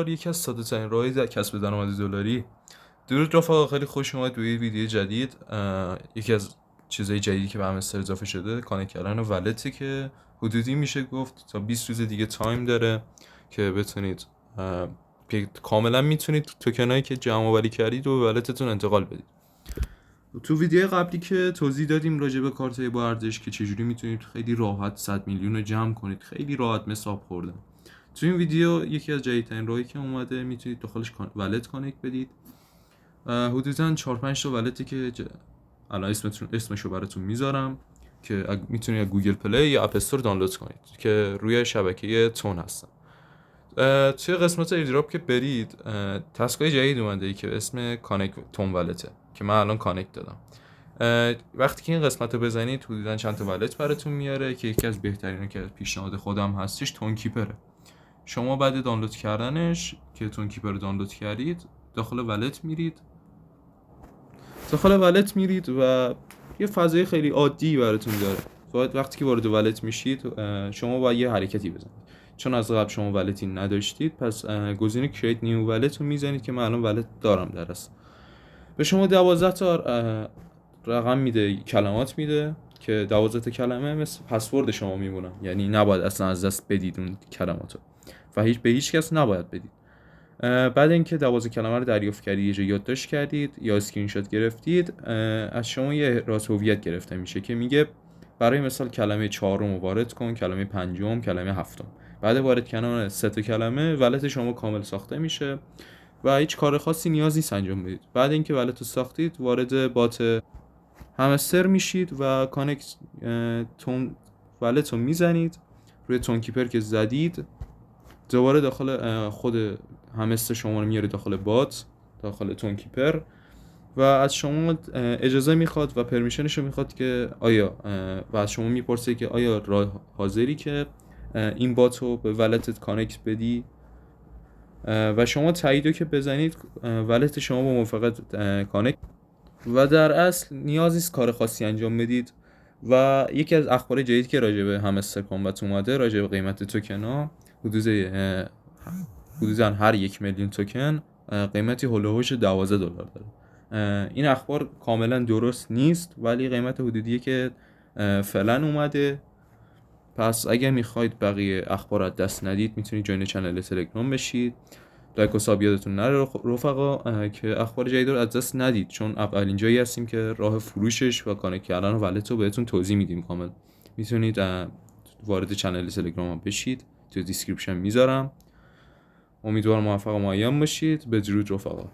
$12 یکی از ساده ترین راهی کسب درآمد دلاری. درود رفقا، خیلی خوش اومد توی ویدیو جدید. یکی از چیزای جدیدی که به همستر اضافه شده کانکت کردن ولته که حدودی میشه گفت تا 20 روز دیگه تایم داره که بتونید کاملا میتونید توکنایی که جمع آوری کردید و به ولتتون انتقال بدید. تو ویدیو قبلی که توضیح دادیم راجع به کارتای با ارزش که چجوری میتونید خیلی راحت 100 میلیون رو جمع کنید، خیلی راحت مثل آب خوردن. تو این ویدیو یکی از جدیدترین راهی که اومده میتونید داخلش ولت کانکت بدید. حدوداً 4-5 تا ولتی که الان اسمشو براتون میذارم که میتونید از گوگل پلی یا اپ استور دانلود کنید که روی شبکه تون هستن. توی قسمت ایردراپ که برید تسکای جدید اومده که اسم کانکت تون ولته که من الان کانکت دادم. وقتی که این قسمت رو بزنید حدوداً چند تا ولت براتون میاره که یکی از بهترین که پیشنهاد خودم هستش تون کیپره. شما بعد دانلود کردنش که تون کیپر رو دانلود کردید داخل ولت میرید و یه فضای خیلی عادی براتون داره. وقتی که وارد ولت میشید شما باید یه حرکتی بزنید، چون از قبل شما ولتی نداشتید. پس گزینه کریت نیو ولت رو میزنید که من الان ولت دارم درست. به شما 12 تا رقم میده، کلمات میده که 12 تا کلمه مثل پسورد شما میمونن، یعنی نباید اصلا از دست بدید اون کلماتو و به هیچ کس نباید بدید. بعد اینکه 12 کلمه رو دریافت کردید، یه جا یادداشت کردید یا اسکرین شات گرفتید، از شما یه احراز هویت گرفته میشه که میگه برای مثال کلمه 4 رو وارد کن، کلمه 5، کلمه 7. بعد وارد کردن 3 تا کلمه ولت شما کامل ساخته میشه و هیچ کار خاصی نیاز نیست انجام بدید. بعد اینکه ولت رو ساختید وارد بات همستر میشید و کانکت تون ولت رو میزنید روی تون کیپر که زدید. دوباره داخل خود همستر شما رو میاره داخل بات، داخل تون کیپر و از شما اجازه میخواد و پرمیشنش رو میخواد که آیا و از شما میپرسه که آیا حاضری که این بات رو به ولتت کانکت بدی و شما تاییدو که بزنید ولت شما با موافقت کانکت و در اصل نیازی نیست کار خاصی انجام بدید. و یکی از اخبار جدید که راجع به همستر کامبت اومده راجع به قیمت توکن حدوداً هر 1 میلیون توکن قیمتی هولوش $12 داره. این اخبار کاملا درست نیست ولی قیمت حدودیه که فعلا اومده. پس اگه میخواید بقیه اخبار از دست ندید میتونید جوین چنل تلگرام بشید. لایک و ساب یادتون نره رفقا که اخبار جدید رو از دست ندید، چون اولین جایی هستیم که راه فروشش و کانکت کردن ولت رو بهتون توضیح میدیم کامل. میتونید وارد چنل تلگرام بشید، تو دیسکریپشن میذارم. امیدوارم موفق و معین باشید. بدرود رفقا.